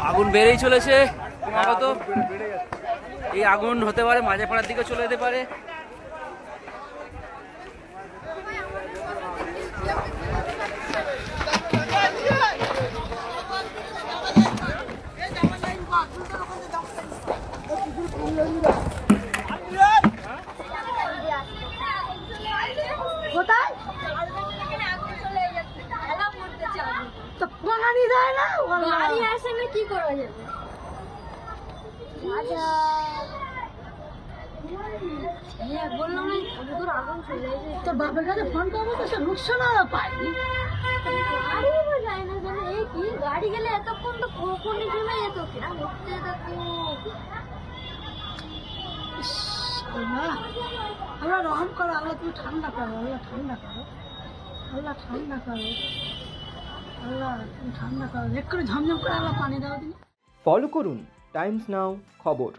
আগুন বেড়েই চলেছে ক্রমাগত। এই আগুন হতে পারে মাঝেপাড়ার দিকে চলে যেতে পারে। কি করা যাবে? বললাম আগুন চলে এসেছে। তোর বাপের কাছে ফোন করবো তো সে রুকসানা পাইনি। গাড়ি যায় না জানো, এই কি গাড়ি গেলে এতক্ষণ তো কখনই থেমে যেত। কেন হচ্ছে দেখো না, আল্লাহ রহম করো, আল্লাহ তুমি ঠান্ডা করো, আল্লাহ ঠান্ডা করো, আল্লাহ ঠান্ডা করো, আল্লাহ তুমি ঠান্ডা করো। এক করে ঝমঝম করে আল্লাহ পানি দাও দিন। ফলো করুন টাইমস নাও খবর।